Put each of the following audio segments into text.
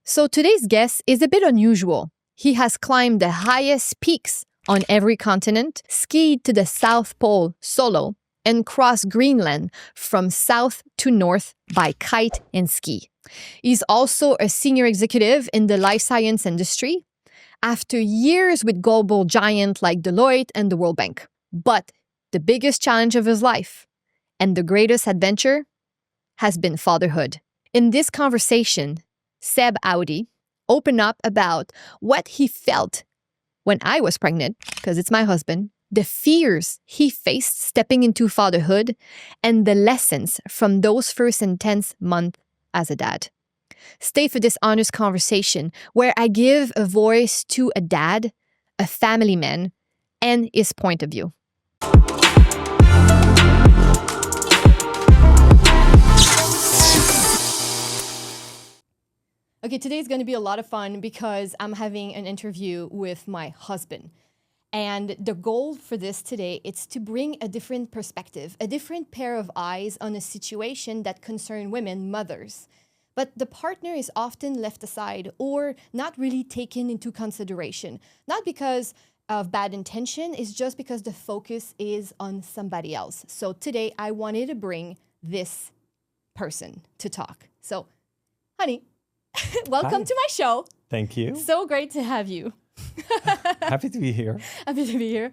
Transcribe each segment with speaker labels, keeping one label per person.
Speaker 1: So today's guest is a bit unusual. He has climbed the highest peaks on every continent, skied to the South Pole solo, and crossed Greenland from south to north by kite and ski. He's also a senior executive in the life science industry after years with global giants like Deloitte and the World Bank. But the biggest challenge of his life and the greatest adventure has been fatherhood. In this conversation, Seb Audy opened up about what he felt when I was pregnant, because it's my husband, the fears he faced stepping into fatherhood, and the lessons from those first intense months as a dad. Stay for this honest conversation where I give a voice to a dad, a family man, and his point of view. Okay, today is going to be a lot of fun because I'm having an interview with my husband. And the goal for this today is to bring a different perspective, a different pair of eyes on a situation that concerns women, mothers. But the partner is often left aside or not really taken into consideration. Not because of bad intention, it's just because the focus is on somebody else. So today I wanted to bring this person to talk. So, honey, welcome to my show.
Speaker 2: Thank you.
Speaker 1: So great to have you.
Speaker 2: Happy to be here.
Speaker 1: Happy to be here.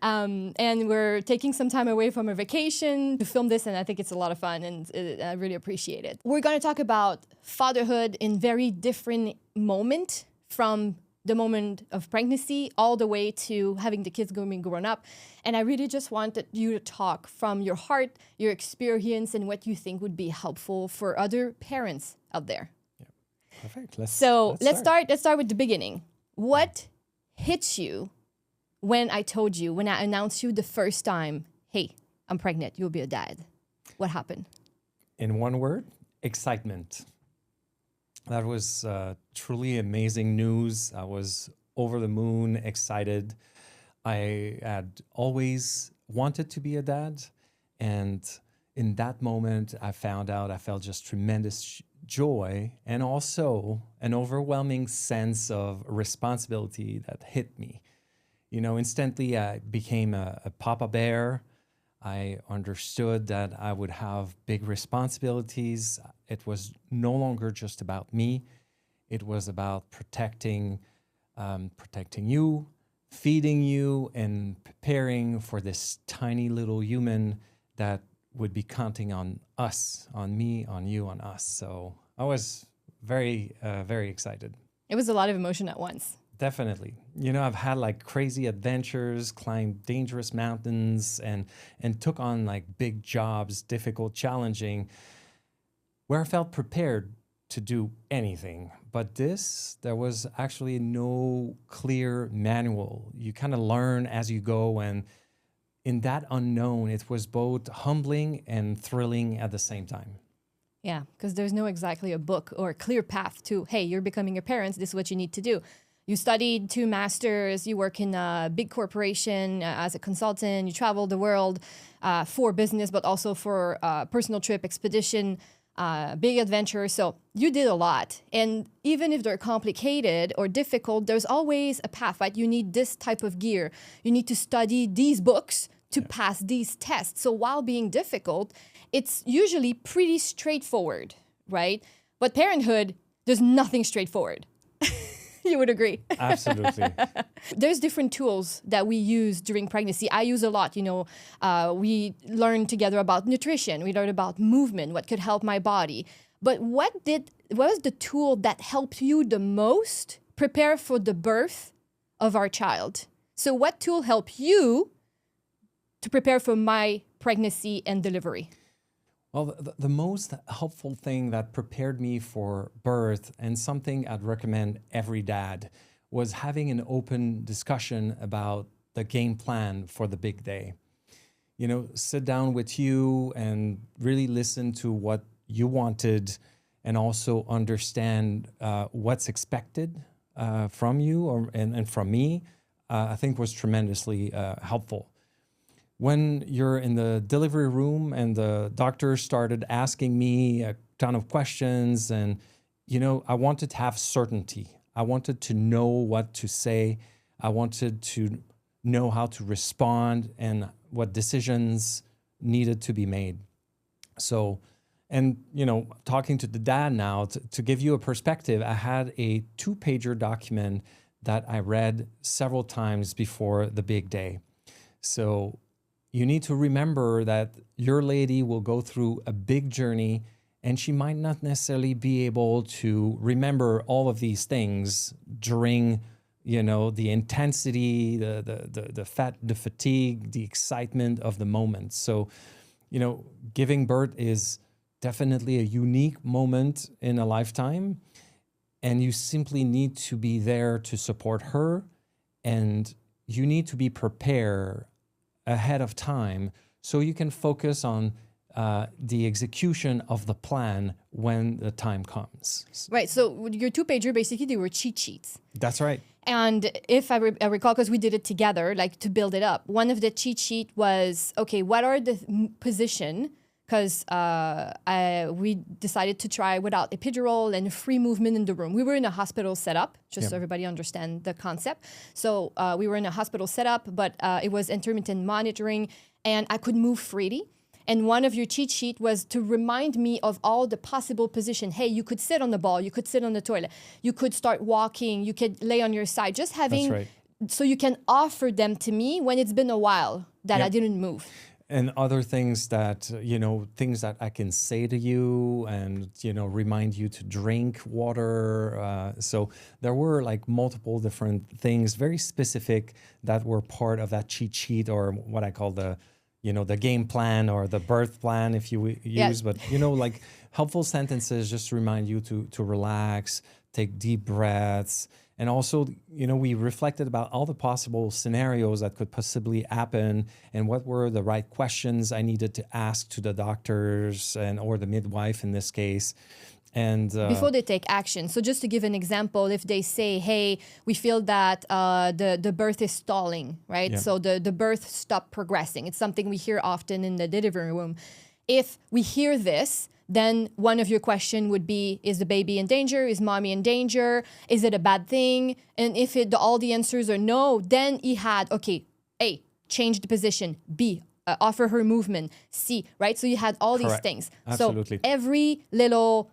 Speaker 1: And we're taking some time away from our vacation to film this, and I think it's a lot of fun, and I really appreciate it. We're going to talk about fatherhood in very different moment, from the moment of pregnancy all the way to having the kids grown up. And I really just wanted you to talk from your heart, your experience, and what you think would be helpful for other parents out there.
Speaker 2: Perfect.
Speaker 1: Let's start with the beginning. What hits you when I announced you the first time, hey, I'm pregnant, you'll be a dad? What happened?
Speaker 2: In one word, excitement. That was truly amazing news. I was over the moon, excited. I had always wanted to be a dad. And in that moment, I felt just tremendous joy and also an overwhelming sense of responsibility that hit me. You know, instantly I became a papa bear. I understood that I would have big responsibilities. It was no longer just about me. It was about protecting you, feeding you, and preparing for this tiny little human that would be counting on us, on me, on you, on us. So I was very excited.
Speaker 1: It was a lot of emotion at once.
Speaker 2: Definitely. You know, I've had like crazy adventures, climbed dangerous mountains, and took on like big jobs, difficult, challenging, where I felt prepared to do anything. But there was actually no clear manual. You kind of learn as you go, and in that unknown, it was both humbling and thrilling at the same time.
Speaker 1: Yeah, because there's no exactly a book or a clear path to, hey, you're becoming a parent, this is what you need to do. You studied 2 masters, you work in a big corporation as a consultant, you travel the world for business, but also for personal trip, expedition, big adventure. So you did a lot. And even if they're complicated or difficult, there's always a path, right? You need this type of gear. You need to study these books to pass these tests. So while being difficult, it's usually pretty straightforward, right? But parenthood, there's nothing straightforward. You would agree.
Speaker 2: Absolutely.
Speaker 1: There's different tools that we use during pregnancy. I use a lot, we learn together about nutrition. We learn about movement, what could help my body. But what was the tool that helped you the most prepare for the birth of our child? So what tool helped you to prepare for my pregnancy and delivery?
Speaker 2: Well, the most helpful thing that prepared me for birth, and something I'd recommend every dad, was having an open discussion about the game plan for the big day. You know, sit down with you and really listen to what you wanted, and also understand what's expected from you and from me, I think was tremendously helpful. When you're in the delivery room and the doctor started asking me a ton of questions, and I wanted to have certainty. I wanted to know what to say. I wanted to know how to respond and what decisions needed to be made. So, and, talking to the dad now, to give you a perspective, I had a 2-pager document that I read several times before the big day. So you need to remember that your lady will go through a big journey, and she might not necessarily be able to remember all of these things during, the intensity, the fatigue, the excitement of the moment. So, giving birth is definitely a unique moment in a lifetime, and you simply need to be there to support her, and you need to be prepared ahead of time so you can focus on the execution of the plan when the time comes.
Speaker 1: Right. So your 2-pager, basically, they were cheat sheets.
Speaker 2: That's right.
Speaker 1: And if I recall, because we did it together, like to build it up, one of the cheat sheet was, okay, what are the position? Because we decided to try without epidural and free movement in the room. We were in a hospital setup, just so everybody understand the concept. So we were in a hospital setup, but it was intermittent monitoring, and I could move freely. And one of your cheat sheet was to remind me of all the possible position. Hey, you could sit on the ball, you could sit on the toilet, you could start walking, you could lay on your side, just having,
Speaker 2: That's right.
Speaker 1: So you can offer them to me when it's been a while that I didn't move.
Speaker 2: And other things that, things that I can say to you and, remind you to drink water. So there were like multiple different things, very specific, that were part of that cheat sheet, or what I call the game plan or the birth plan, if you use, but, like helpful sentences just remind you to relax, take deep breaths. And also, we reflected about all the possible scenarios that could possibly happen and what were the right questions I needed to ask to the doctors or the midwife in this case. And
Speaker 1: before they take action. So just to give an example, if they say, hey, we feel that the birth is stalling, right?
Speaker 2: Yeah.
Speaker 1: So the birth stopped progressing. It's something we hear often in the delivery room. If we hear this, then one of your questions would be, is the baby in danger? Is mommy in danger? Is it a bad thing? And if all the answers are no, then he had, okay, A, change the position. B, offer her movement. C, right? So you had all these things.
Speaker 2: Absolutely.
Speaker 1: So every little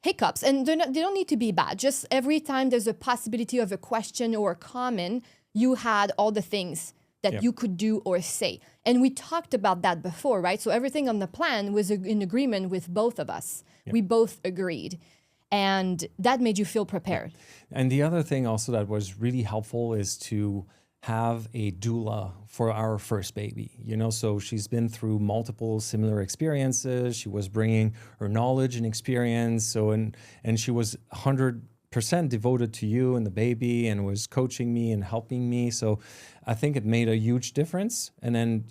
Speaker 1: hiccups, and they don't need to be bad. Just every time there's a possibility of a question or a comment, you had all the things that you could do or say. And we talked about that before, right? So everything on the plan was in agreement with both of us. We both agreed. And that made you feel prepared.
Speaker 2: And the other thing also that was really helpful is to have a doula for our first baby. So she's been through multiple similar experiences. She was bringing her knowledge and experience. So, and she was 100% devoted to you and the baby, and was coaching me and helping me. So I think it made a huge difference. And then,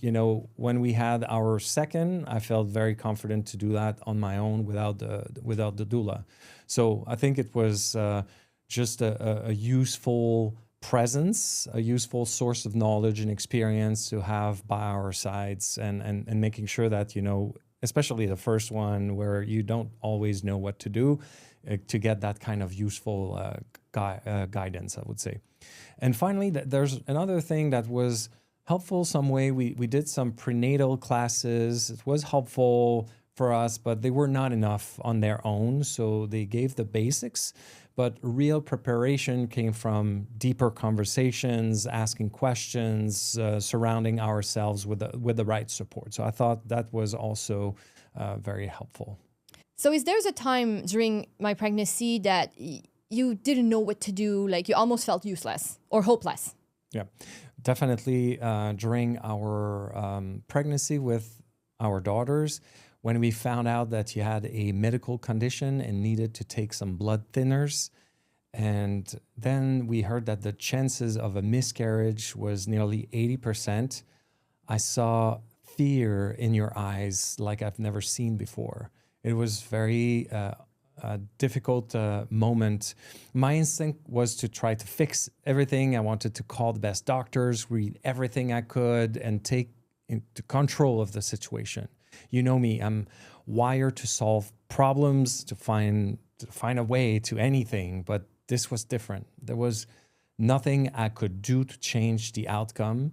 Speaker 2: when we had our second, I felt very confident to do that on my own without the doula. So I think it was just a useful presence, a useful source of knowledge and experience to have by our sides, and making sure that, especially the first one where you don't always know what to do, to get that kind of useful guidance, I would say. And finally, there's another thing that was helpful some way. We did some prenatal classes. It was helpful for us, but they were not enough on their own. So they gave the basics, but real preparation came from deeper conversations, asking questions, surrounding ourselves with the right support. So I thought that was also very helpful.
Speaker 1: So is there a time during my pregnancy that you didn't know what to do, like you almost felt useless or hopeless?
Speaker 2: Yeah, definitely during our pregnancy with our daughters, when we found out that you had a medical condition and needed to take some blood thinners. And then we heard that the chances of a miscarriage was nearly 80%. I saw fear in your eyes like I've never seen before. It was very a difficult moment. My instinct was to try to fix everything. I wanted to call the best doctors, read everything I could, and take into control of the situation. You know me, I'm wired to solve problems, to find find a way to anything, but this was different. There was nothing I could do to change the outcome.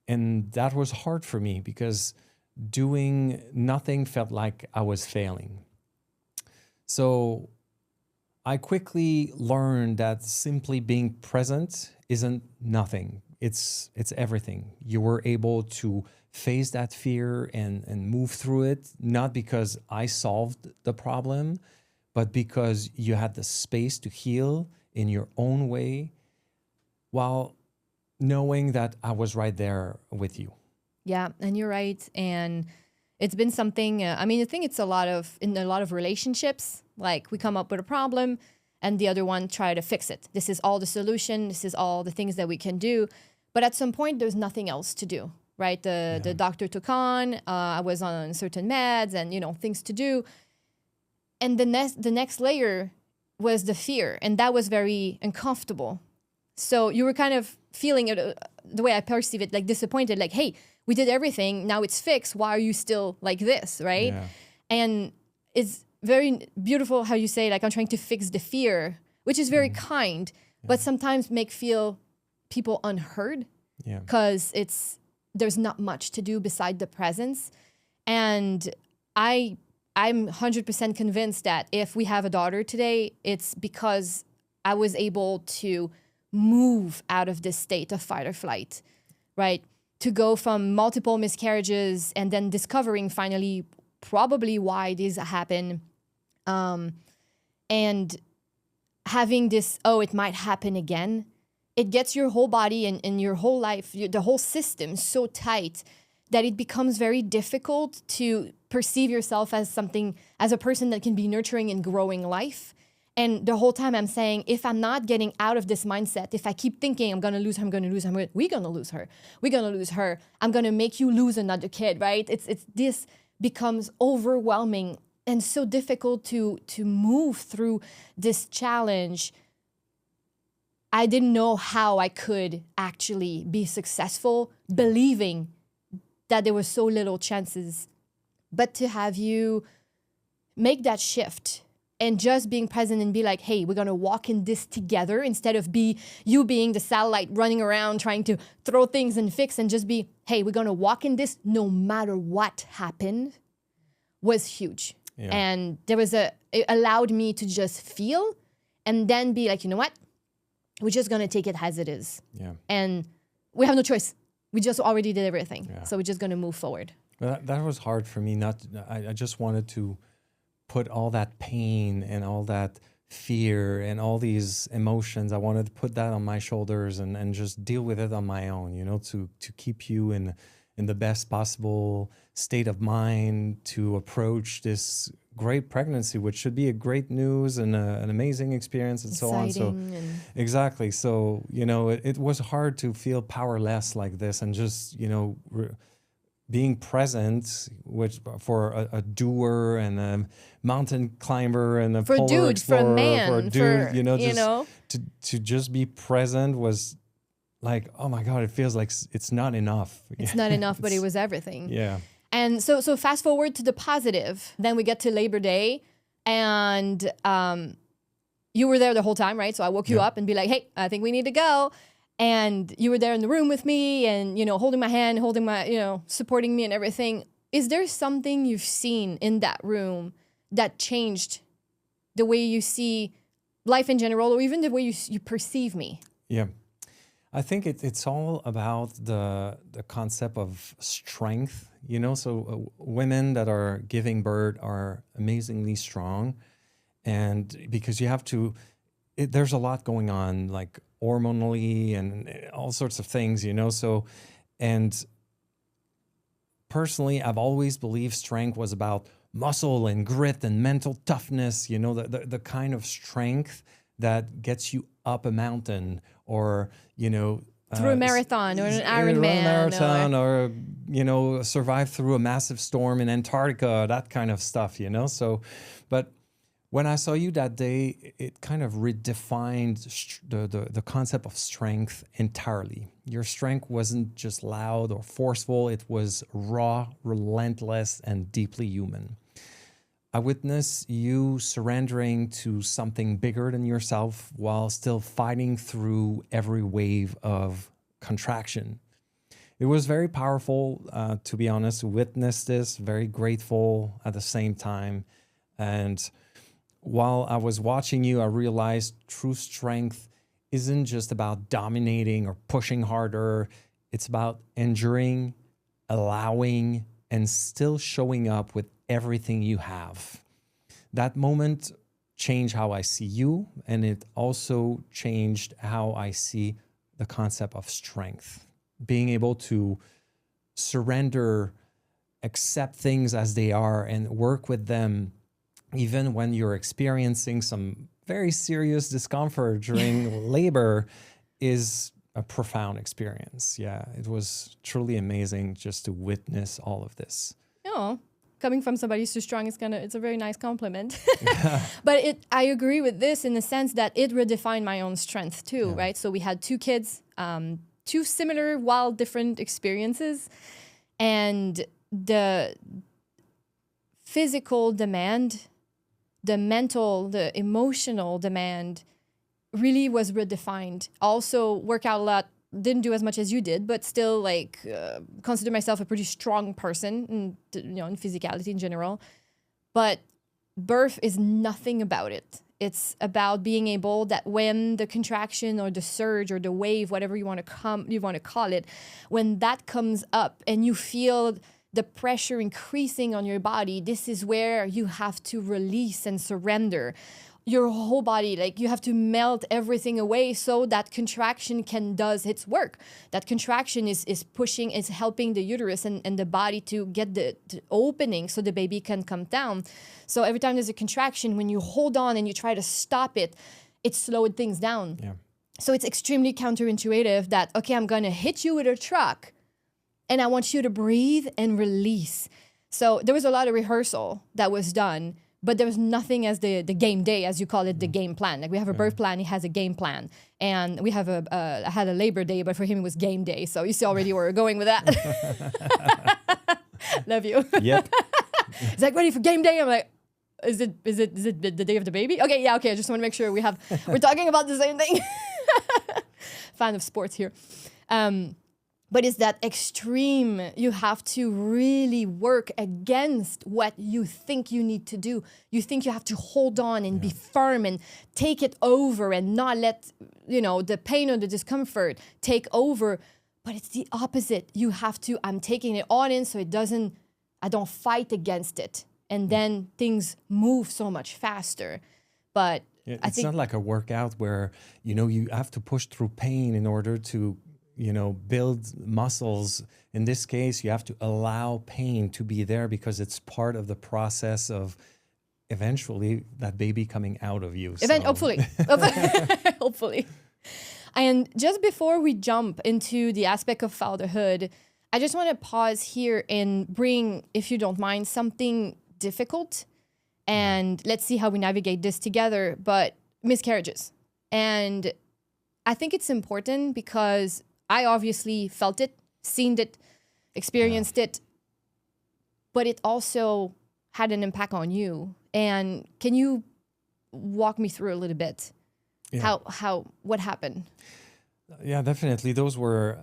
Speaker 2: And that was hard for me because doing nothing felt like I was failing. So I quickly learned that simply being present isn't nothing. It's everything. You were able to face that fear and move through it, not because I solved the problem, but because you had the space to heal in your own way while knowing that I was right there with you.
Speaker 1: Yeah, and you're right. And it's been something, I think it's in a lot of relationships, like we come up with a problem and the other one try to fix it. This is all the solution. This is all the things that we can do. But at some point, there's nothing else to do, right? The doctor took on, I was on certain meds and, things to do. And the next layer was the fear. And that was very uncomfortable. So you were kind of feeling it, the way I perceive it, like disappointed, like, hey, we did everything. Now it's fixed. Why are you still like this, right?
Speaker 2: Yeah.
Speaker 1: And it's very beautiful how you say, like, I'm trying to fix the fear, which is very kind, but sometimes feel people unheard because there's not much to do beside the presence. And I'm 100% convinced that if we have a daughter today, it's because I was able to move out of this state of fight or flight, right? To go from multiple miscarriages and then discovering finally probably why this happened, and having this, it might happen again. It gets your whole body and your whole life, the whole system so tight that it becomes very difficult to perceive yourself as a person that can be nurturing and growing life. And the whole time I'm saying, if I'm not getting out of this mindset, if I keep thinking I'm going to lose her, we're going to lose her, I'm going to make you lose another kid, right? This becomes overwhelming and so difficult to move through this challenge. I didn't know how I could actually be successful, believing that there were so little chances. But to have you make that shift and just being present and be like, hey, we're going to walk in this together instead of you being the satellite running around trying to throw things and fix, and just be, hey, we're going to walk in this no matter what happened, was huge. Yeah. And it allowed me to just feel and then be like, you know what? We're just going to take it as it is. Yeah. And we have no choice. We just already did everything. Yeah. So we're just going to move forward.
Speaker 2: Well, that was hard for me. I just wanted to put all that pain and all that fear and all these emotions, I wanted to put that on my shoulders and just deal with it on my own, to keep you in the best possible state of mind to approach this great pregnancy, which should be a great news and an amazing experience and
Speaker 1: exciting
Speaker 2: so on. So exactly. So, it was hard to feel powerless like this and just, being present, which for a doer and a mountain climber and a polar explorer,
Speaker 1: for a man,
Speaker 2: for a dude, to just be present was like, oh my God, it feels like it's not enough.
Speaker 1: It's not enough, but it was everything.
Speaker 2: Yeah.
Speaker 1: And so fast forward to the positive. Then we get to Labor Day, and you were there the whole time, right? So I woke you up and be like, hey, I think we need to go. And you were there in the room with me and, holding my hand, holding my, supporting me and everything. Is there something you've seen in that room that changed the way you see life in general, or even the way you perceive me?
Speaker 2: Yeah. I think it's all about the concept of strength, So women that are giving birth are amazingly strong. And because you have to, there's a lot going on, like hormonally and all sorts of things, So, and personally, I've always believed strength was about muscle and grit and mental toughness, the kind of strength that gets you up a mountain or,
Speaker 1: through a marathon or an Ironman.
Speaker 2: Or survive through a massive storm in Antarctica, that kind of stuff, So, but when I saw you that day, it kind of redefined the concept of strength entirely. Your strength wasn't just loud or forceful. It was raw, relentless, and deeply human. I witnessed you surrendering to something bigger than yourself while still fighting through every wave of contraction. It was very powerful, to be honest, to witness this, very grateful at the same time. And while I was watching you, I realized true strength isn't just about dominating or pushing harder. It's about enduring, allowing, and still showing up with everything you have. That moment changed how I see you, and it also changed how I see the concept of strength. Being able to surrender, accept things as they are, and work with them, even when you're experiencing some very serious discomfort during labor, is a profound experience. Yeah, it was truly amazing just to witness all of this.
Speaker 1: Oh, coming from somebody who's so strong, it's a very nice compliment. But I agree with this in the sense that it redefined my own strength too, right? So we had 2 kids, 2 similar, while different experiences, and the physical demand, the mental, the emotional demand really was redefined. Also work out a lot, didn't do as much as you did, but still like consider myself a pretty strong person in physicality in general. But birth is nothing about it. It's about being able that when the contraction or the surge or the wave, whatever you want to call it, when that comes up and you feel the pressure increasing on your body, this is where you have to release and surrender your whole body. Like you have to melt everything away so that contraction does its work. That contraction is pushing, is helping the uterus and the body to get the opening so the baby can come down. So every time there's a contraction, when you hold on and you try to stop it, it slowed things down.
Speaker 2: Yeah.
Speaker 1: So it's extremely counterintuitive that, okay, I'm going to hit you with a truck and I want you to breathe and release. So there was a lot of rehearsal that was done, but there was nothing as the game day, as you call it, the game plan. Like we have a birth plan, he has a game plan. And we have I had a labor day, but for him it was game day. So you see already where we're going with that. Love you.
Speaker 2: Yep.
Speaker 1: It's like, ready for game day? I'm like, is it the day of the baby? Okay, yeah, okay. I just want to make sure we're talking about the same thing. Fan of sports here. But it's that extreme, you have to really work against what you think you need to do. You think you have to hold on and be firm and take it over and not let, the pain or the discomfort take over. But it's the opposite. You have to, I'm taking it all in so I don't fight against it. And then things move so much faster. But I think
Speaker 2: not like a workout where, you have to push through pain in order to build muscles. In this case, you have to allow pain to be there because it's part of the process of eventually that baby coming out of you.
Speaker 1: Hopefully. Hopefully. And just before we jump into the aspect of fatherhood, I just want to pause here and bring, if you don't mind, something difficult. And let's see how we navigate this together. But miscarriages. And I think it's important because I obviously felt it, seen it, experienced it, but it also had an impact on you. And can you walk me through a little bit what happened?
Speaker 2: Yeah, definitely. Those were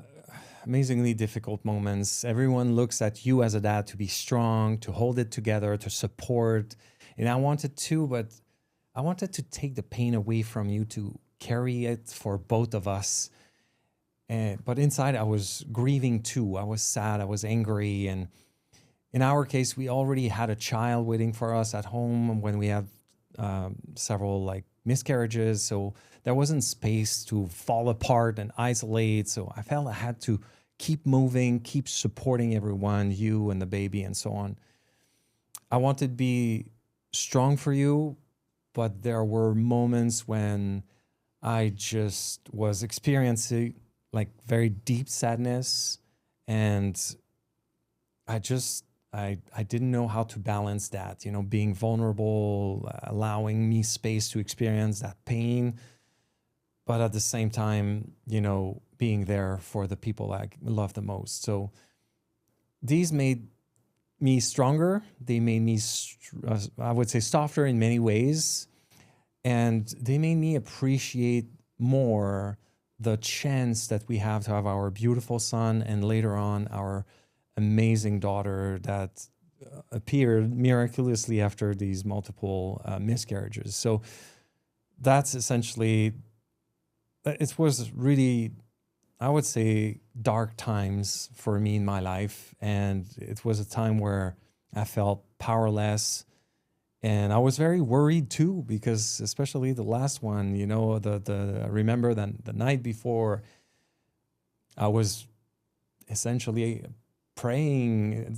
Speaker 2: amazingly difficult moments. Everyone looks at you as a dad to be strong, to hold it together, to support. And I wanted to, but I wanted to take the pain away from you, to carry it for both of us. But inside, I was grieving too. I was sad. I was angry. And in our case, we already had a child waiting for us at home when we had several miscarriages. So there wasn't space to fall apart and isolate. So I felt I had to keep moving, keep supporting everyone, you and the baby and so on. I wanted to be strong for you, but there were moments when I just was experiencing very deep sadness, and I didn't know how to balance that, being vulnerable, allowing me space to experience that pain, but at the same time, being there for the people I love the most. So these made me stronger. They made me, I would say, softer in many ways. And they made me appreciate more the chance that we have to have our beautiful son and later on our amazing daughter that appeared miraculously after these multiple miscarriages. So that's essentially, it was really, I would say, dark times for me in my life. And it was a time where I felt powerless. And I was very worried too, because especially the last one, you know, I remember that the night before, I was essentially praying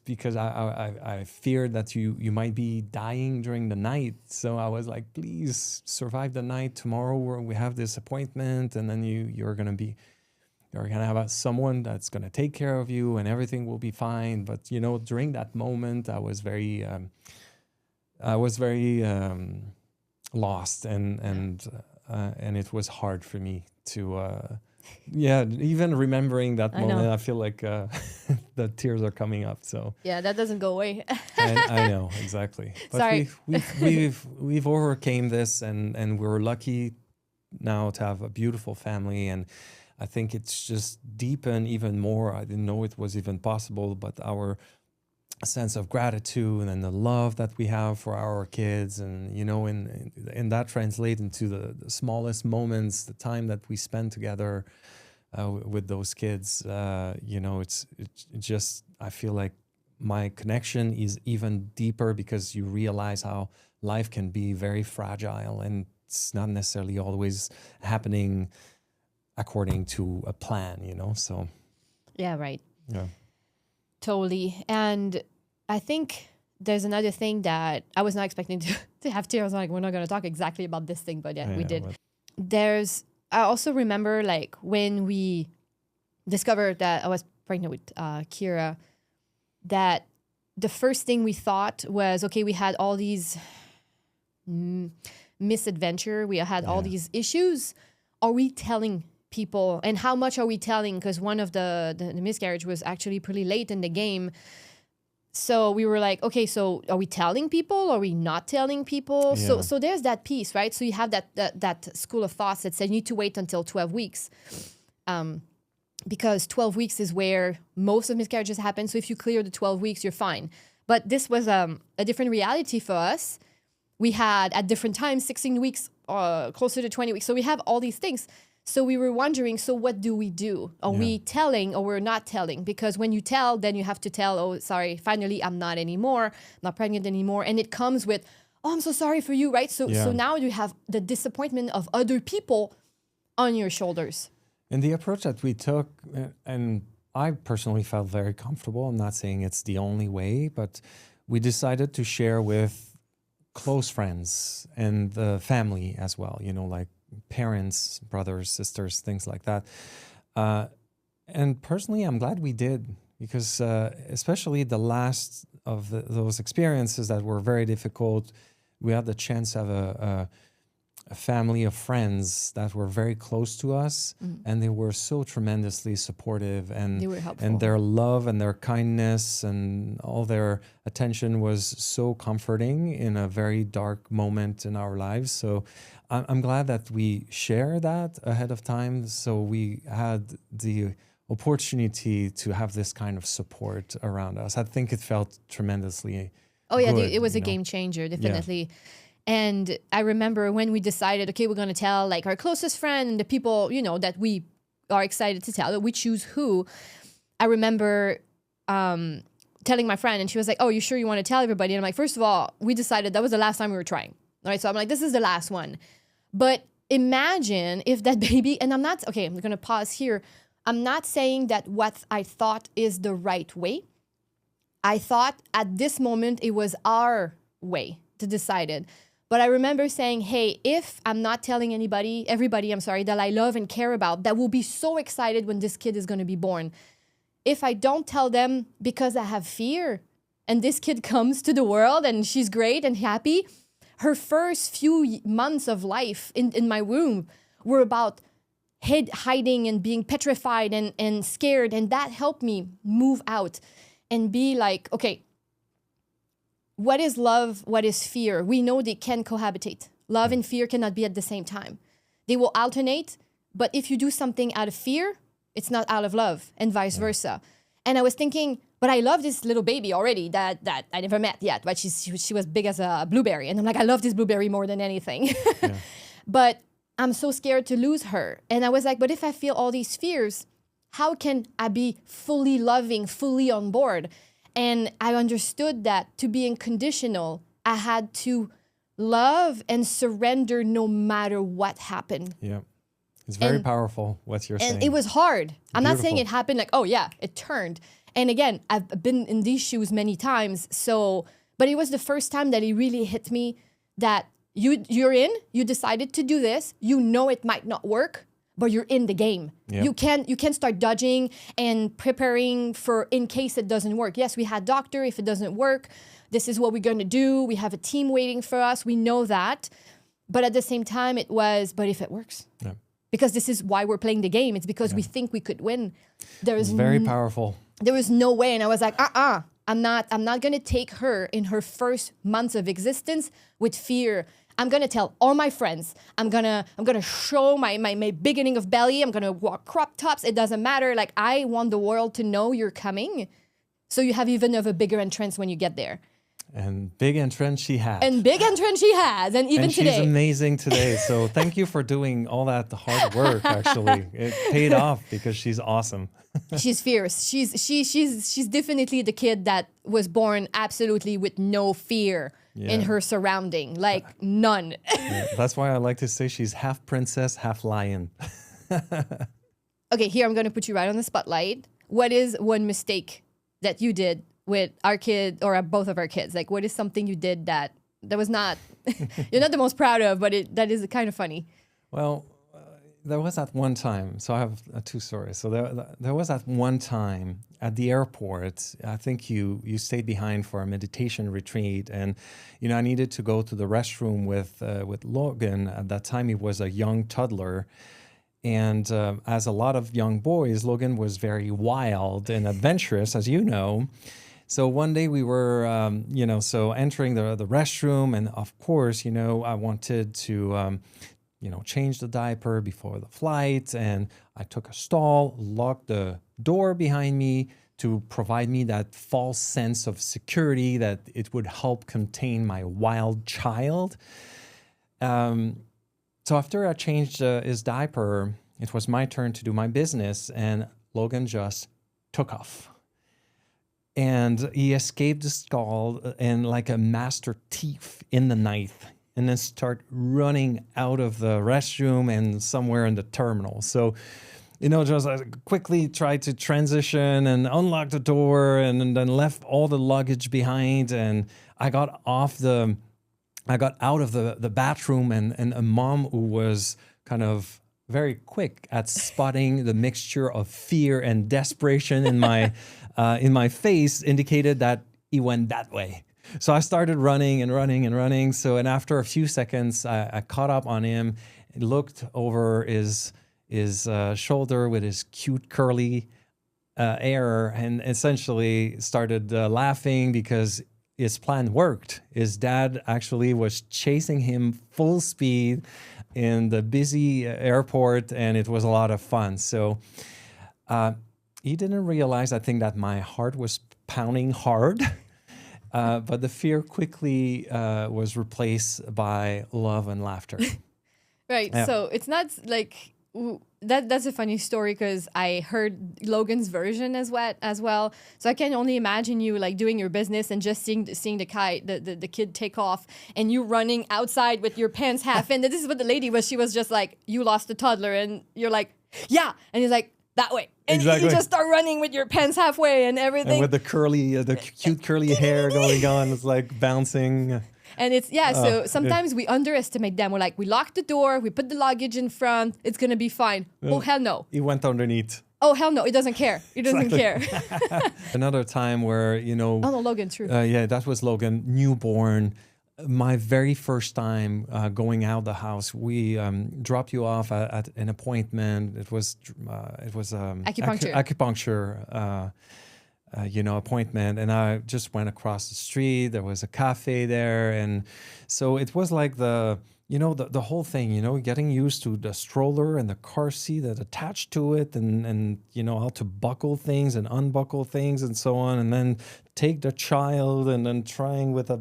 Speaker 2: because I feared that you might be dying during the night. So I was like, please survive the night. Tomorrow we have this appointment, and then you're gonna have someone that's gonna take care of you, and everything will be fine. But you know, during that moment, I was very lost, and it was hard for me to. Even remembering that moment, I feel like the tears are coming up. So
Speaker 1: yeah, that doesn't go away.
Speaker 2: I know, exactly. But
Speaker 1: Sorry.
Speaker 2: we've overcame this, and we're lucky now to have a beautiful family. And I think it's just deepened even more. I didn't know it was even possible, but our sense of gratitude and the love that we have for our kids, and you know, and that translates into the smallest moments, the time that we spend together with those kids. You know, it's just, I feel like my connection is even deeper because you realize how life can be very fragile, and it's not necessarily always happening according to a plan, you know. So
Speaker 1: Yeah, right.
Speaker 2: yeah.
Speaker 1: Totally. And I think there's another thing that I was not expecting to have tears. I was like, we're not going to talk exactly about this thing, but yeah, we did.
Speaker 2: But
Speaker 1: I also remember like when we discovered that I was pregnant with Kira, that the first thing we thought was, okay, we had all these misadventure. We had all these issues. Are we telling people, and how much are we telling? Because one of the miscarriage was actually pretty late in the game. So we were like, okay, so are we telling people? Are we not telling people?
Speaker 2: Yeah.
Speaker 1: So there's that piece, right? So you have that school of thoughts that said you need to wait until 12 weeks. Because 12 weeks is where most of miscarriages happen. So if you clear the 12 weeks, you're fine. But this was a different reality for us. We had at different times 16 weeks, closer to 20 weeks. So we have all these things. So we were wondering, so what do we do? Are we telling or we're not telling? Because when you tell, then you have to tell, oh, sorry, finally, I'm not anymore. I'm not pregnant anymore. And it comes with, oh, I'm so sorry for you, right? So now you have the disappointment of other people on your shoulders.
Speaker 2: And the approach that we took, and I personally felt very comfortable. I'm not saying it's the only way, but we decided to share with close friends and the family as well, you know, like parents, brothers, sisters, things like that. And personally, I'm glad we did, because especially the last of those experiences that were very difficult, we had the chance to have a family of friends that were very close to us, and they were so tremendously supportive, and
Speaker 1: They were helpful.
Speaker 2: and their love and their kindness and all their attention was so comforting in a very dark moment in our lives. So I'm glad that we share that ahead of time, so we had the opportunity to have this kind of support around us. I think it felt tremendously good,
Speaker 1: It was a
Speaker 2: you know?
Speaker 1: game changer, definitely. And I remember when we decided, okay, we're going to tell like our closest friend and the people, you know, that we are excited to tell, that we choose who. I remember telling my friend, and she was like, oh, you sure you want to tell everybody? And I'm like, first of all, we decided that was the last time we were trying. All right. So I'm like, this is the last one. But imagine if that baby, and I'm not, okay, I'm going to pause here. I'm not saying that what I thought is the right way. I thought at this moment it was our way to decide it. But I remember saying, hey, if I'm not telling everybody, that I love and care about, that will be so excited when this kid is going to be born. If I don't tell them because I have fear, and this kid comes to the world and she's great and happy, her first few months of life in my womb were about hiding and being petrified and scared. And that helped me move out and be like, okay, what is love? What is fear? We know they can cohabitate. Love and fear cannot be at the same time. They will alternate, but if you do something out of fear, it's not out of love, and vice versa. And I was thinking, but I love this little baby already that I never met yet, but she was big as a blueberry. And I'm like, I love this blueberry more than anything. But I'm so scared to lose her. And I was like, but if I feel all these fears, how can I be fully loving, fully on board? And I understood that to be unconditional, I had to love and surrender no matter what happened.
Speaker 2: Yeah. It's very powerful what you're saying.
Speaker 1: And it was hard. I'm not saying
Speaker 2: Beautiful.
Speaker 1: it happened like, oh yeah, it turned. And again, I've been in these shoes many times. So, but it was the first time that it really hit me that you're in, you decided to do this. You know it might not work, but you're in the game.
Speaker 2: Yep.
Speaker 1: You can start dodging and preparing for in case it doesn't work. Yes, we had doctor. If it doesn't work, this is what we're going to do. We have a team waiting for us. We know that. But at the same time, it was, but if it works.
Speaker 2: Yeah.
Speaker 1: Because this is why we're playing the game. It's because we think we could win.
Speaker 2: It's very powerful.
Speaker 1: There was no way. And I was like, I'm not going to take her in her first months of existence with fear. I'm going to tell all my friends. I'm going to show my beginning of belly. I'm going to walk crop tops. It doesn't matter. Like, I want the world to know you're coming. So you have even of a bigger entrance when you get there.
Speaker 2: And big entrance she has.
Speaker 1: And big entrance she has. And even today.
Speaker 2: She's amazing today. So thank you for doing all that hard work, actually. It paid off because she's awesome.
Speaker 1: She's fierce. She's definitely the kid that was born absolutely with no fear in her surrounding. Like, none.
Speaker 2: Yeah, that's why I like to say she's half princess, half lion.
Speaker 1: Okay, here I'm going to put you right on the spotlight. What is one mistake that you did with our kid or both of our kids? Like, what is something you did that was not, you're not the most proud of, but that is kind of funny?
Speaker 2: Well, there was that one time. So I have two stories. So there was that one time at the airport. I think you stayed behind for a meditation retreat, and I needed to go to the restroom with Logan. At that time, he was a young toddler. And as a lot of young boys, Logan was very wild and adventurous, as you know. So one day we were, entering the restroom, and of course, I wanted to, change the diaper before the flight, and I took a stall, locked the door behind me to provide me that false sense of security that it would help contain my wild child. So after I changed his diaper, it was my turn to do my business, and Logan just took off. And he escaped the stall and like a master thief in the night, and then start running out of the restroom and somewhere in the terminal. So, just quickly tried to transition and unlock the door, and then left all the luggage behind. And I got out of the bathroom, and a mom who was kind of very quick at spotting the mixture of fear and desperation in my face indicated that he went that way. So I started running and running and running. And after a few seconds, I caught up on him, looked over his shoulder with his cute curly hair, and essentially started laughing because his plan worked. His dad actually was chasing him full speed in the busy airport, and it was a lot of fun. So he didn't realize, I think, that my heart was pounding hard, but the fear quickly was replaced by love and laughter.
Speaker 1: Right. Yeah. So it's not like that's a funny story because I heard Logan's version as well. So I can only imagine you like doing your business and just seeing the kid take off, and you running outside with your pants half in. This is what the lady was. She was just like, you lost a toddler, and you're like, yeah, and he's like, that way. And exactly. You just start running with your pants halfway and everything. And
Speaker 2: with the cute curly hair going on, it's like bouncing.
Speaker 1: And it's, so sometimes we underestimate them. We're like, we lock the door, we put the luggage in front, it's going to be fine. Oh, hell no.
Speaker 2: He went underneath.
Speaker 1: Oh, hell no, he doesn't care. He doesn't care.
Speaker 2: Another time where,
Speaker 1: Oh, no, Logan, true.
Speaker 2: That was Logan, newborn. My very first time going out the house, we dropped you off at an appointment. It was acupuncture. appointment, and I just went across the street. There was a cafe there, and so it was like the whole thing, getting used to the stroller and the car seat that attached to it, and how to buckle things and unbuckle things and so on, and then take the child, and then trying with a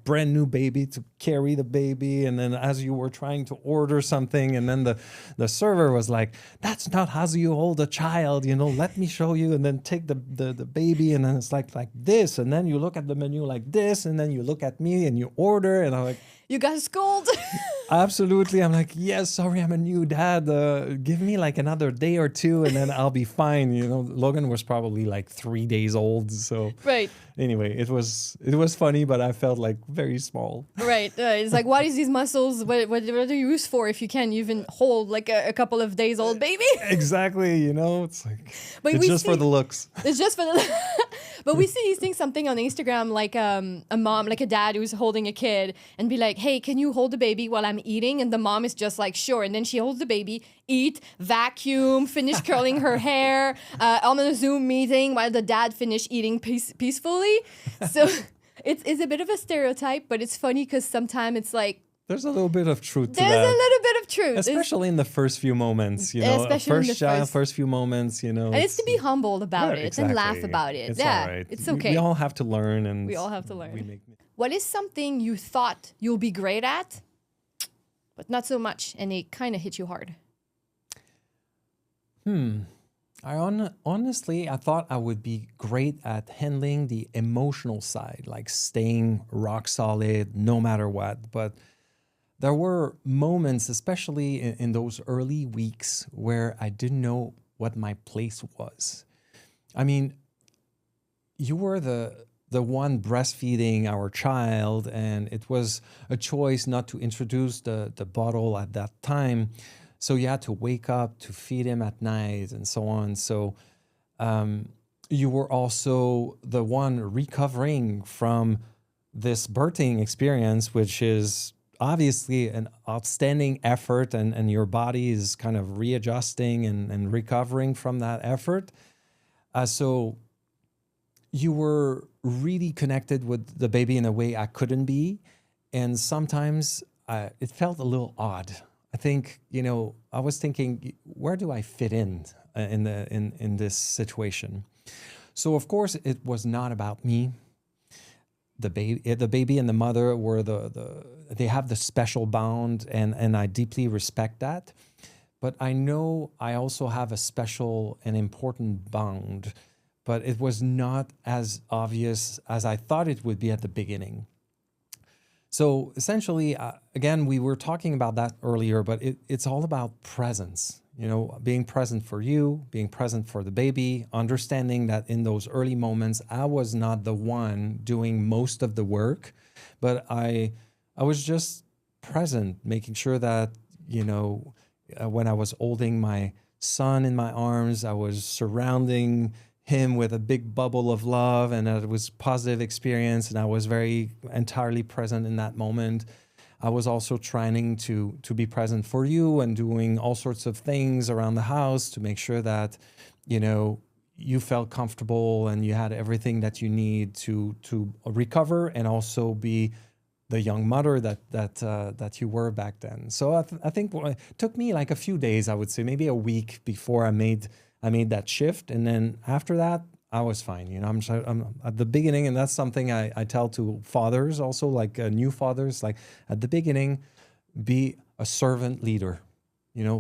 Speaker 2: brand new baby to carry the baby, and then as you were trying to order something, and then the server was like, "That's not how you hold a child, let me show you," and then take the baby, and then it's like this, and then you look at the menu like this, and then you look at me and you order, and I'm like,
Speaker 1: you got scolded.
Speaker 2: absolutely. I'm like, yes, sorry, I'm a new dad. Give me like another day or two, and then I'll be fine. Logan was probably like 3 days old. So
Speaker 1: right.
Speaker 2: Anyway, it was funny, but I felt like very small.
Speaker 1: Right. It's like, what is these muscles? What are they used for if you can't even hold like a couple of days old baby?
Speaker 2: Exactly. It's like,
Speaker 1: but
Speaker 2: it's just for the looks.
Speaker 1: It's just for the But we see these things, something on Instagram, like a mom, like a dad who's holding a kid and be like, "Hey, can you hold the baby while I'm eating?" And the mom is just like, "Sure." And then she holds the baby, eat, vacuum, finish curling her hair on a Zoom meeting while the dad finished eating peacefully. So it's a bit of a stereotype, but it's funny because sometimes it's like,
Speaker 2: there's a little bit of truth to that.
Speaker 1: There's a little bit of truth.
Speaker 2: Especially in the first few moments, first few moments,
Speaker 1: And it's to be humble about it
Speaker 2: exactly.
Speaker 1: and laugh about it.
Speaker 2: It's
Speaker 1: yeah,
Speaker 2: all right.
Speaker 1: it's okay.
Speaker 2: We all have to learn. And
Speaker 1: we all have to learn. What is something you thought you'll be great at, but not so much, and it kind of hit you hard?
Speaker 2: Honestly, I thought I would be great at handling the emotional side, like staying rock solid no matter what. But there were moments, especially in those early weeks, where I didn't know what my place was. I mean, you were the one breastfeeding our child, and it was a choice not to introduce the bottle at that time. So you had to wake up to feed him at night and so on. So you were also the one recovering from this birthing experience, which is obviously an outstanding effort, and your body is kind of readjusting and recovering from that effort. So you were really connected with the baby in a way I couldn't be. And sometimes it felt a little odd. I think, I was thinking, where do I fit in this situation? So of course it was not about me. The baby and the mother were they have the special bond, and I deeply respect that. But I know I also have a special and important bond, but it was not as obvious as I thought it would be at the beginning. So essentially, again, we were talking about that earlier, but it's all about presence, being present for you, being present for the baby, understanding that in those early moments, I was not the one doing most of the work, but I was just present, making sure that, when I was holding my son in my arms, I was surrounding him with a big bubble of love, and it was positive experience, and I was very entirely present in that moment. I was also trying to be present for you and doing all sorts of things around the house to make sure that, you felt comfortable and you had everything that you need to recover and also be the young mother that you were back then. So I think it took me like a few days, I would say maybe a week before I made that shift. And then after that, I was fine. I'm at the beginning, and that's something I tell to fathers also, like new fathers, like at the beginning, be a servant leader,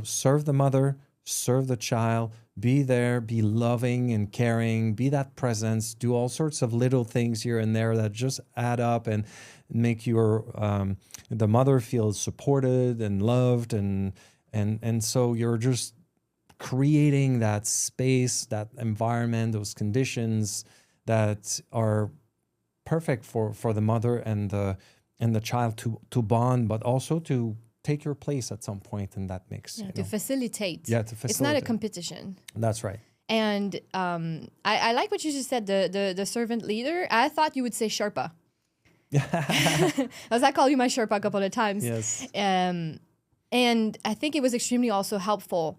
Speaker 2: serve the mother, serve the child, be there, be loving and caring, be that presence, do all sorts of little things here and there that just add up and make the mother feel supported and loved. And so you're just creating that space, that environment, those conditions that are perfect for the mother and the child to bond, but also to take your place at some point in that mix.
Speaker 1: To facilitate.
Speaker 2: Yeah, to facilitate.
Speaker 1: It's not a competition.
Speaker 2: That's right.
Speaker 1: And I like what you just said, the servant leader. I thought you would say Sherpa. As I call you my Sherpa a couple of times.
Speaker 2: Yes.
Speaker 1: And I think it was extremely also helpful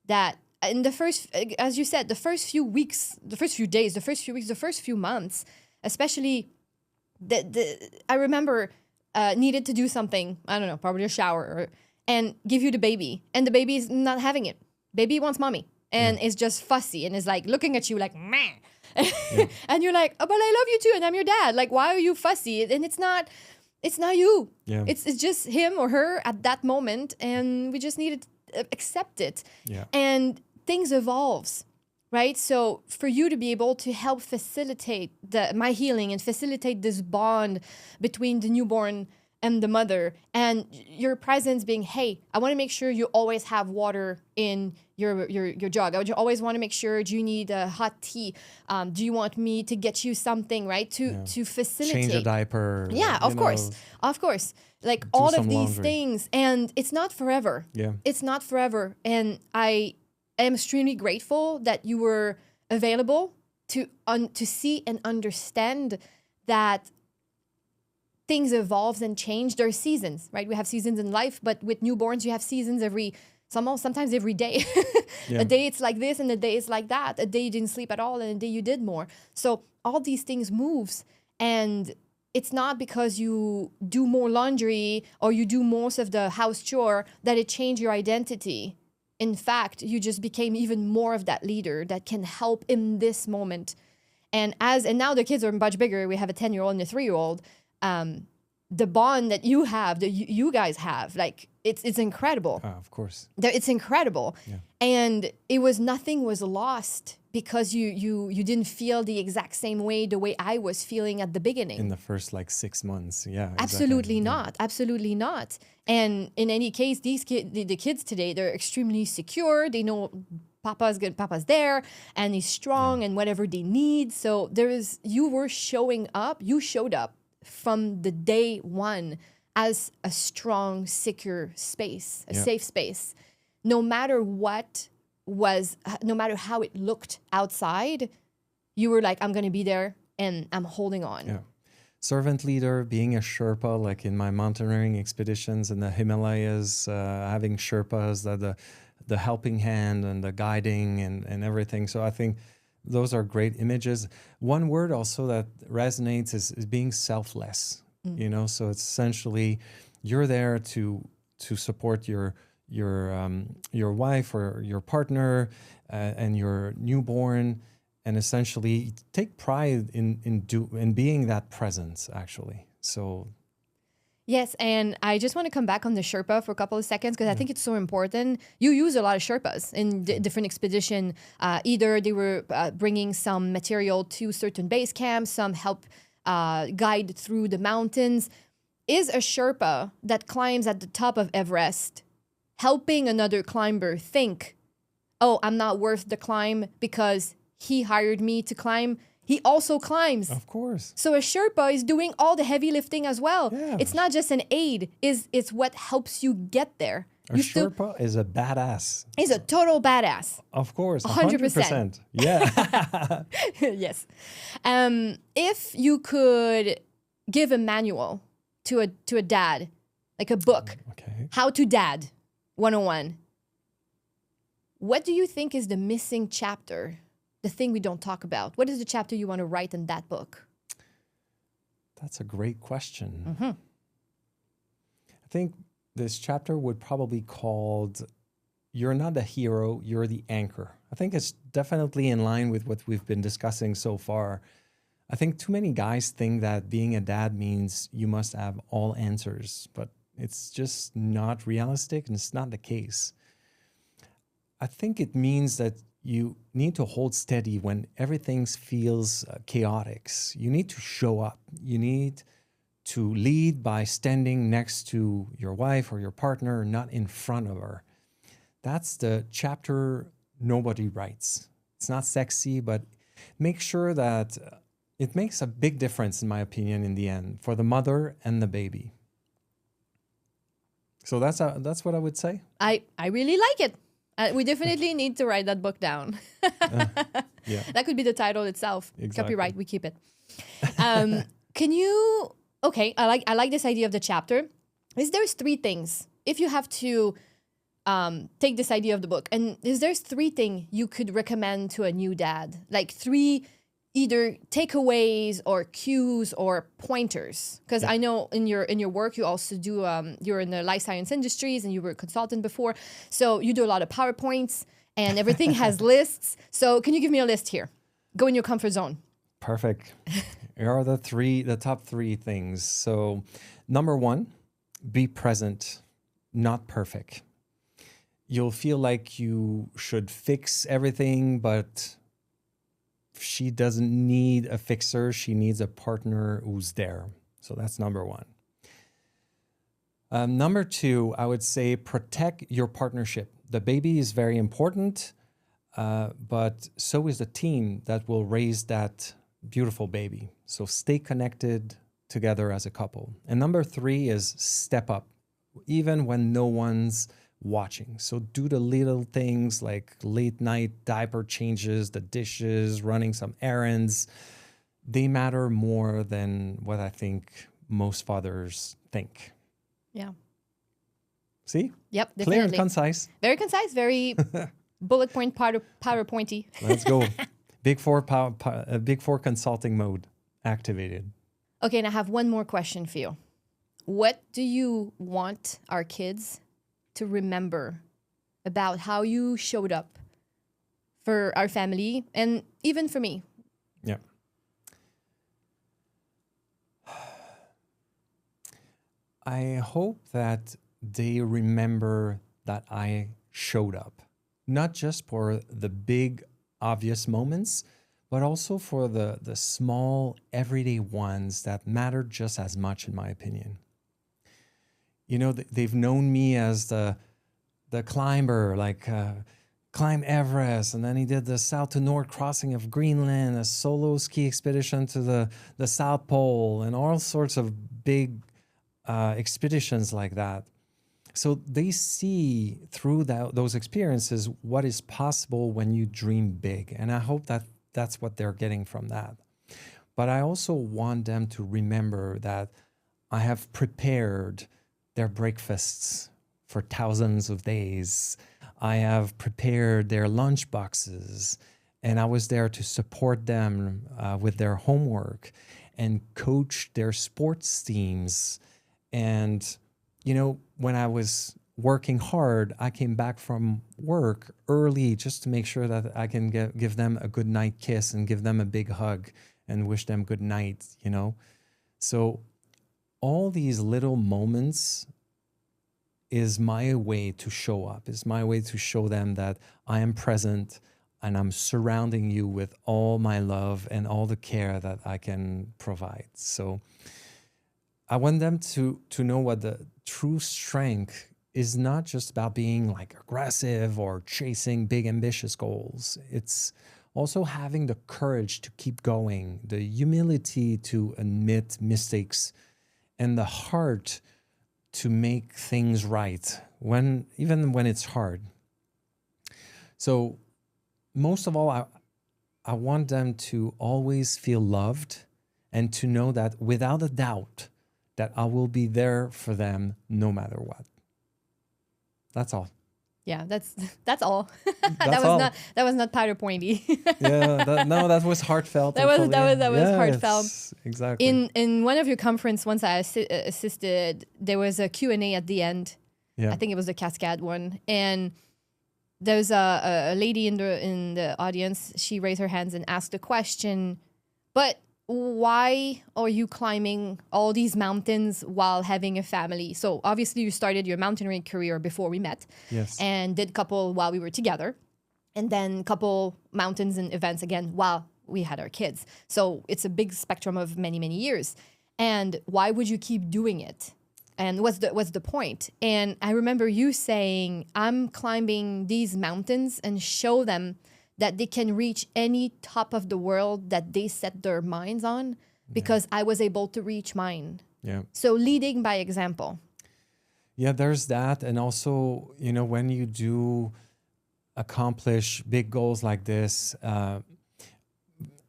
Speaker 1: that in the first, as you said, the first few weeks, the first few days, the first few weeks, the first few months, especially I remember needed to do something, I don't know, probably a shower, and give you the baby, and the baby is not having it. Baby wants mommy, and is just fussy, and is like looking at you like, meh. And you're like, oh, but I love you too, and I'm your dad. Like, why are you fussy? And it's not you.
Speaker 2: Yeah.
Speaker 1: It's just him or her at that moment, and we just need to accept it.
Speaker 2: Yeah.
Speaker 1: And things evolves, right? So for you to be able to help facilitate my healing and facilitate this bond between the newborn and the mother, and your presence being, hey, I want to make sure you always have water in your jug. I would always want to make sure, do you need a hot tea? Do you want me to get you something, right? To facilitate.
Speaker 2: Change a diaper.
Speaker 1: Yeah, of course. Like all of these
Speaker 2: laundry.
Speaker 1: things. And it's not forever.
Speaker 2: Yeah.
Speaker 1: It's not forever. And I am extremely grateful that you were available to see and understand that things evolve and change. There are seasons, right? We have seasons in life, but with newborns, you have seasons sometimes every day. A day it's like this, and a day it's like that. A day you didn't sleep at all, and a day you did more. So all these things moves, and it's not because you do more laundry or you do most of the house chore that it changed your identity. In fact, you just became even more of that leader that can help in this moment. And now the kids are much bigger. We have a 10-year-old and a 3-year-old. The bond that you have, that you guys have, like it's incredible.
Speaker 2: Of course.
Speaker 1: It's incredible.
Speaker 2: Yeah.
Speaker 1: And nothing was lost because you didn't feel the exact same way the way I was feeling at the beginning.
Speaker 2: In the first 6 months. Yeah.
Speaker 1: Absolutely
Speaker 2: exactly.
Speaker 1: not. Absolutely not. And in any case, the kids today, they're extremely secure. They know Papa's good, Papa's there, and he's strong and whatever they need. So you showed up from the day one as a strong, secure space, a safe space. No matter how it looked outside, you were like, I'm going to be there and I'm holding on.
Speaker 2: Yeah. Servant leader, being a Sherpa, like in my mountaineering expeditions in the Himalayas, having Sherpas, the helping hand and the guiding and everything. So I think those are great images. One word also that resonates is being selfless. So it's essentially you're there to support your wife or your partner and your newborn, and essentially take pride in being that presence, actually. So.
Speaker 1: Yes, and I just want to come back on the Sherpa for a couple of seconds because I think it's so important. You use a lot of Sherpas in different expedition. Either they were bringing some material to certain base camps, some help guide through the mountains. Is a Sherpa that climbs at the top of Everest helping another climber think, oh, I'm not worth the climb because he hired me to climb? He also climbs.
Speaker 2: Of course.
Speaker 1: So a Sherpa is doing all the heavy lifting as well.
Speaker 2: Yeah.
Speaker 1: It's not just an aid. It's what helps you get there.
Speaker 2: A Sherpa is a badass.
Speaker 1: He's a total badass.
Speaker 2: Of course.
Speaker 1: 100%.
Speaker 2: Yeah.
Speaker 1: Yes. If you could give a manual to a dad, like a book, How to Dad 101, what do you think is the missing chapter? The thing we don't talk about. What is the chapter you want to write in that book?
Speaker 2: That's a great question.
Speaker 1: Mm-hmm.
Speaker 2: I think this chapter would probably be called You're Not the Hero, You're the Anchor. I think it's definitely in line with what we've been discussing so far. I think too many guys think that being a dad means you must have all answers, but it's just not realistic and it's not the case. I think it means that you need to hold steady when everything feels chaotic. You need to show up. You need to lead by standing next to your wife or your partner, not in front of her. That's the chapter nobody writes. It's not sexy, but make sure that it makes a big difference, in my opinion, in the end, for the mother and the baby. So that's what I would say.
Speaker 1: I really like it. We definitely need to write that book down.
Speaker 2: Yeah.
Speaker 1: That could be the title itself.
Speaker 2: Exactly.
Speaker 1: Copyright, we keep it. Can you? Okay, I like this idea of the chapter. There's 3 things. If you have to take this idea of the book. And is there 3 things you could recommend to a new dad? Like 3 either takeaways or cues or pointers? Because I know in your work, you also do, you're in the life science industries and you were a consultant before. So you do a lot of PowerPoints and everything has lists. So can you give me a list here? Go in your comfort zone.
Speaker 2: Perfect. Here are the top 3 things. So number 1, be present, not perfect. You'll feel like you should fix everything, but she doesn't need a fixer. She needs a partner who's there. So that's number 1. Number 2, I would say protect your partnership. The baby is very important, but so is the team that will raise that beautiful baby. So stay connected together as a couple. And number 3 is step up, even when no one's watching. So do the little things like late night diaper changes, the dishes, running some errands. They matter more than what I think most fathers think.
Speaker 1: Yeah.
Speaker 2: See?
Speaker 1: Yep, definitely.
Speaker 2: Clear and concise.
Speaker 1: Very concise, very bullet point, PowerPointy.
Speaker 2: Let's go. Big Four consulting mode activated.
Speaker 1: Okay, and I have one more question for you. What do you want our kids to remember about how you showed up for our family and even for me?
Speaker 2: Yeah. I hope that they remember that I showed up, not just for the big, obvious moments, but also for the small, everyday ones that matter just as much, in my opinion. You know, they've known me as the climber, like climb Everest, and then he did the south to north crossing of Greenland, a solo ski expedition to the South Pole, and all sorts of big expeditions like that. So they see through those experiences what is possible when you dream big. And I hope that that's what they're getting from that. But I also want them to remember that I have prepared their breakfasts for thousands of days. I have prepared their lunch boxes, and I was there to support them with their homework and coach their sports teams. And, you know, when I was working hard, I came back from work early just to make sure that I can give them a good night kiss and give them a big hug and wish them good night, you know. So all these little moments is my way to show up, is my way to show them that I am present and I'm surrounding you with all my love and all the care that I can provide. So I want them to know what the true strength is, not just about being like aggressive or chasing big ambitious goals. It's also having the courage to keep going, the humility to admit mistakes, and the heart to make things right even when it's hard. So most of all, I want them to always feel loved and to know that without a doubt that I will be there for them no matter what. That's all.
Speaker 1: Yeah, that's all.
Speaker 2: That's
Speaker 1: that was not PowerPointy.
Speaker 2: Yeah, that was heartfelt.
Speaker 1: That was heartfelt.
Speaker 2: Yes, exactly.
Speaker 1: In one of your conference, once I assisted, there was a Q&A at the end.
Speaker 2: Yeah.
Speaker 1: I think it was the Cascade one, and there's a lady in the audience. She raised her hands and asked a question, but why are you climbing all these mountains while having a family? So obviously you started your mountaineering career before we met.
Speaker 2: Yes.
Speaker 1: And did couple while we were together, and then couple mountains and events again while we had our kids. So it's a big spectrum of many, many years. And why would you keep doing it? And what's the point? And I remember you saying, I'm climbing these mountains and show them that they can reach any top of the world that they set their minds on, because I was able to reach mine.
Speaker 2: Yeah.
Speaker 1: So leading by example.
Speaker 2: Yeah, there's that. And also, you know, when you do accomplish big goals like this,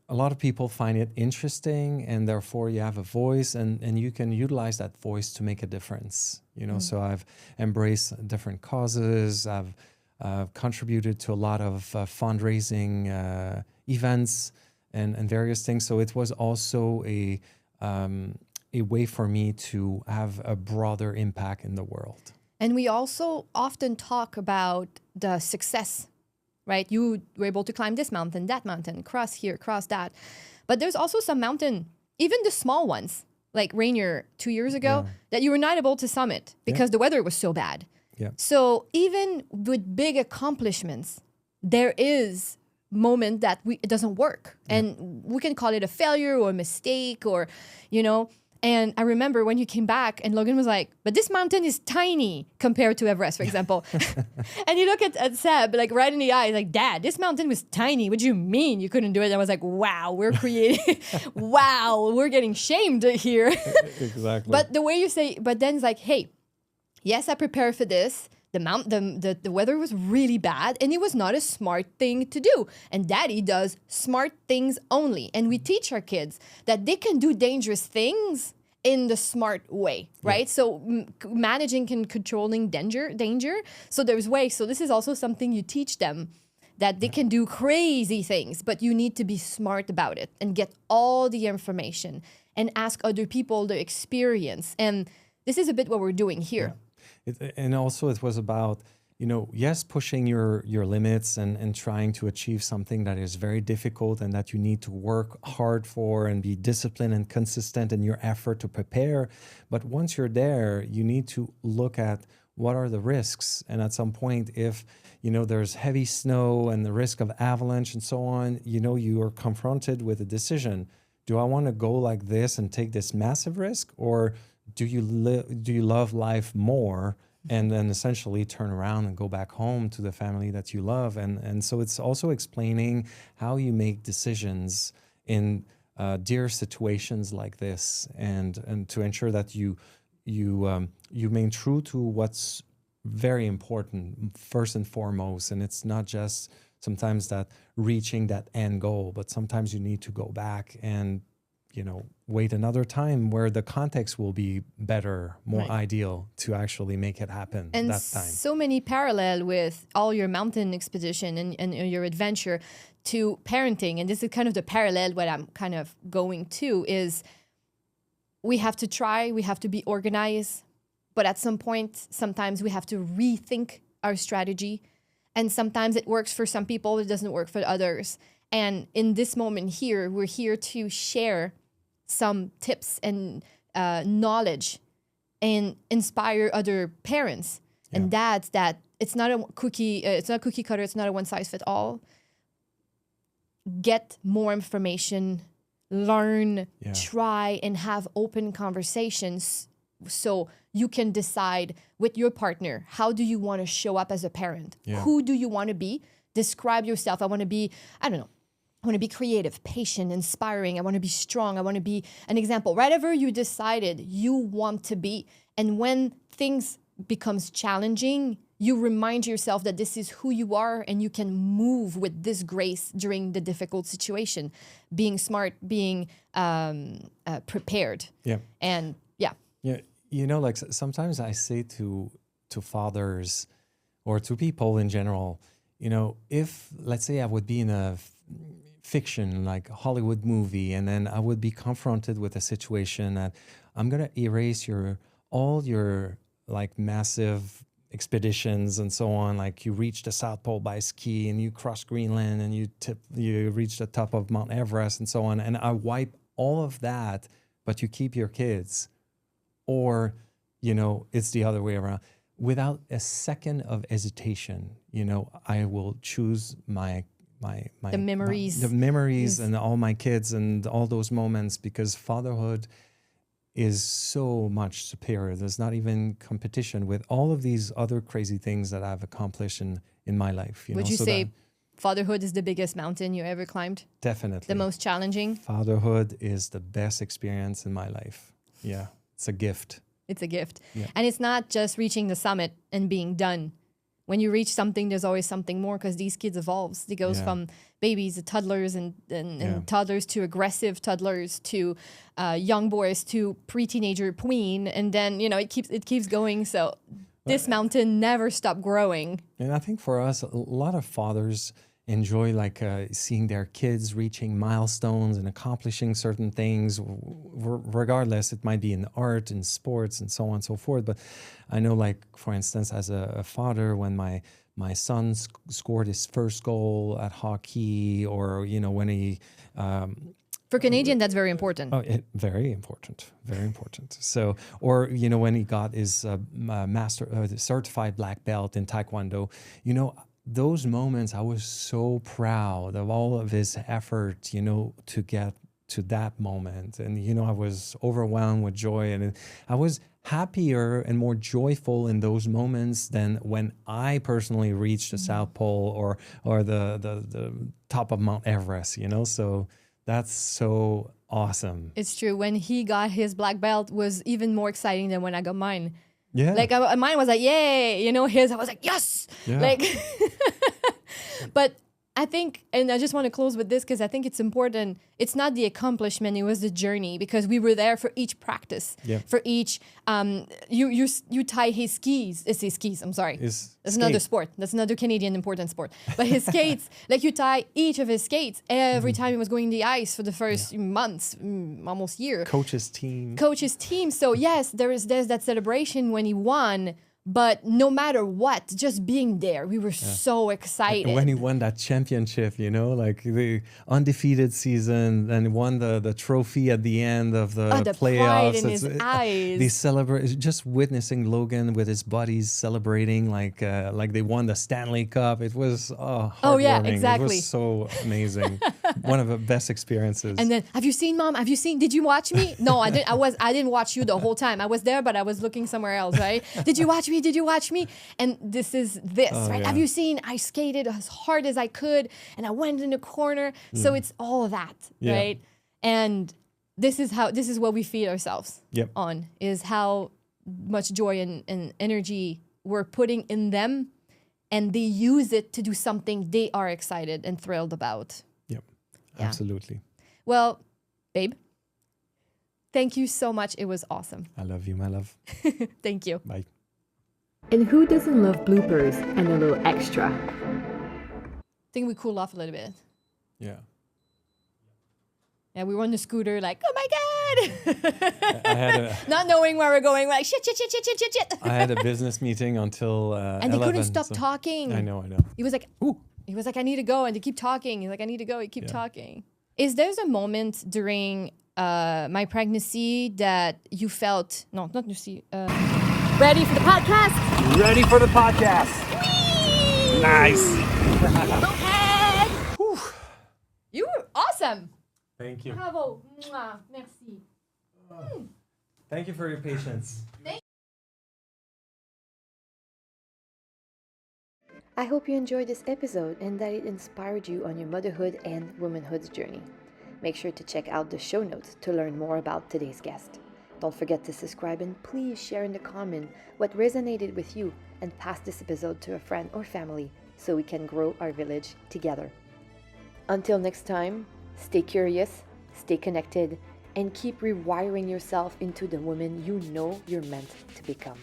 Speaker 2: a lot of people find it interesting, and therefore you have a voice, and you can utilize that voice to make a difference. So I've embraced different causes. I've contributed to a lot of fundraising events and various things. So it was also a way for me to have a broader impact in the world.
Speaker 1: And we also often talk about the success, right? You were able to climb this mountain, that mountain, cross here, cross that. But there's also some mountain, even the small ones, like Rainier 2 years ago, that you were not able to summit because the weather was so bad.
Speaker 2: Yeah.
Speaker 1: So even with big accomplishments, there is moment that it doesn't work. And we can call it a failure or a mistake or, And I remember when you came back and Logan was like, but this mountain is tiny compared to Everest, for example. And you look at Seb, like right in the eye, like, Dad, this mountain was tiny. What do you mean you couldn't do it? And I was like, wow, we're creating, wow, we're getting shamed here.
Speaker 2: Exactly.
Speaker 1: But the way you say, but then it's like, hey, yes, I prepared for this. The weather was really bad and it was not a smart thing to do. And Daddy does smart things only. And we teach our kids that they can do dangerous things in the smart way, right? So managing and controlling danger. So there's ways. So this is also something you teach them, that they can do crazy things, but you need to be smart about it and get all the information and ask other people the experience. And this is a bit what we're doing here.
Speaker 2: And also it was about, yes, pushing your limits and trying to achieve something that is very difficult and that you need to work hard for and be disciplined and consistent in your effort to prepare. But once you're there, you need to look at what are the risks. And at some point, if, there's heavy snow and the risk of avalanche and so on, you are confronted with a decision. Do I want to go like this and take this massive risk, or do you love life more, and then essentially turn around and go back home to the family that you love? And so it's also explaining how you make decisions in dear situations like this, and to ensure that you remain true to what's very important first and foremost. And it's not just sometimes that reaching that end goal, but sometimes you need to go back and wait another time where the context will be better, more ideal to actually make it happen
Speaker 1: and
Speaker 2: that time.
Speaker 1: So many parallel with all your mountain expedition and your adventure to parenting. And this is kind of the parallel what I'm kind of going to is we have to try, we have to be organized, but at some point, sometimes we have to rethink our strategy. And sometimes it works for some people, it doesn't work for others. And in this moment here, we're here to share some tips and knowledge and inspire other parents and dads that it's not a cookie cutter, it's not a one size fit all. Get more information, learn, try, and have open conversations so you can decide with your partner, how do you want to show up as a parent? Who do you want to be? Describe yourself. I want to be, I want to be creative, patient, inspiring. I want to be strong. I want to be an example. Whatever you decided you want to be. And when things becomes challenging, you remind yourself that this is who you are and you can move with this grace during the difficult situation. Being smart, being prepared.
Speaker 2: Yeah.
Speaker 1: And
Speaker 2: sometimes I say to fathers or to people in general, if, let's say I would be in a fiction, like a Hollywood movie, and then I would be confronted with a situation that I'm going to erase all your like massive expeditions and so on. Like you reach the South Pole by ski and you cross Greenland and you reach the top of Mount Everest and so on. And I wipe all of that, but you keep your kids. Or, it's the other way around. Without a second of hesitation, I will choose the memories and all my kids and all those moments, because fatherhood is so much superior. There's not even competition with all of these other crazy things that I've accomplished in my life.
Speaker 1: Would you say fatherhood is the biggest mountain you ever climbed?
Speaker 2: Definitely.
Speaker 1: The most challenging?
Speaker 2: Fatherhood is the best experience in my life. Yeah, it's a gift.
Speaker 1: It's a gift.
Speaker 2: Yeah.
Speaker 1: And it's not just reaching the summit and being done. when you reach something, there's always something more because these kids evolves. They goes from babies to toddlers and toddlers to aggressive toddlers to young boys to pre-teenager tween, and then it keeps going. So this mountain never stopped growing.
Speaker 2: And I think for us, a lot of fathers enjoy seeing their kids reaching milestones and accomplishing certain things, regardless. It might be in art and sports and so on and so forth. But I know, for instance, as a father, when my son scored his first goal at hockey, or when he
Speaker 1: for Canadian, that's very important.
Speaker 2: Oh, very important, very important. So, or when he got his certified black belt in Taekwondo, those moments, I was so proud of all of his effort, to get to that moment. And, I was overwhelmed with joy, and I was happier and more joyful in those moments than when I personally reached the South Pole or the top of Mount Everest, So that's so awesome.
Speaker 1: It's true. When he got his black belt was even more exciting than when I got mine.
Speaker 2: Yeah.
Speaker 1: Mine was like, yay, his, I was like, yes.
Speaker 2: Yeah.
Speaker 1: But I think, and I just want to close with this because I think it's important. It's not the accomplishment, it was the journey, because we were there for each practice, for each, you tie his skis. It's his skis, I'm sorry. That's another sport. That's another Canadian important sport. But his skates, you tie each of his skates every time he was going the ice for the first months, almost year.
Speaker 2: Coach's team.
Speaker 1: So yes, there's that celebration when he won. But no matter what, just being there, we were so excited.
Speaker 2: And when he won that championship, the undefeated season, and won the trophy at the end of the playoffs.
Speaker 1: Pride in his eyes.
Speaker 2: They celebrate, just witnessing Logan with his buddies celebrating like they won the Stanley Cup. It was heartwarming.
Speaker 1: Oh yeah, exactly.
Speaker 2: It was so amazing. One of the best experiences.
Speaker 1: And then, have you seen, Mom? Have you seen? Did you watch me? No, I didn't. I didn't watch you the whole time. I was there, but I was looking somewhere else. Right? Did you watch me? Did you watch me? And this is right? Yeah. Have you seen? I skated as hard as I could, and I went in the corner. So it's all of that, right? And this is what we feed ourselves on, is how much joy and energy we're putting in them, and they use it to do something they are excited and thrilled about.
Speaker 2: Yep, absolutely.
Speaker 1: Well, babe, thank you so much. It was awesome.
Speaker 2: I love you, my love.
Speaker 1: Thank you.
Speaker 2: Bye.
Speaker 1: And who doesn't love bloopers and a little extra? I think we cool off a little bit.
Speaker 2: Yeah.
Speaker 1: Yeah, we were on the scooter like, oh my God.
Speaker 2: I had
Speaker 1: not knowing where we're going. We're like, shit.
Speaker 2: I had a business meeting until
Speaker 1: and
Speaker 2: 11.
Speaker 1: they couldn't stop talking.
Speaker 2: I know.
Speaker 1: He was like, ooh. He was like, I need to go. And they keep talking. He's like, I need to go. He keep talking. Is there's a moment during my pregnancy that you felt, no, not Lucy, ready for the podcast?
Speaker 3: Ready for the podcast.
Speaker 1: Whee!
Speaker 3: Nice.
Speaker 1: Go ahead. You were awesome.
Speaker 2: Thank you.
Speaker 1: Bravo. Mwah. Merci.
Speaker 2: Thank you for your patience.
Speaker 1: I hope you enjoyed this episode and that it inspired you on your motherhood and womanhood journey. Make sure to check out the show notes to learn more about today's guest. Don't forget to subscribe, and please share in the comment what resonated with you, and pass this episode to a friend or family so we can grow our village together. Until next time, stay curious, stay connected, and keep rewiring yourself into the woman you know you're meant to become.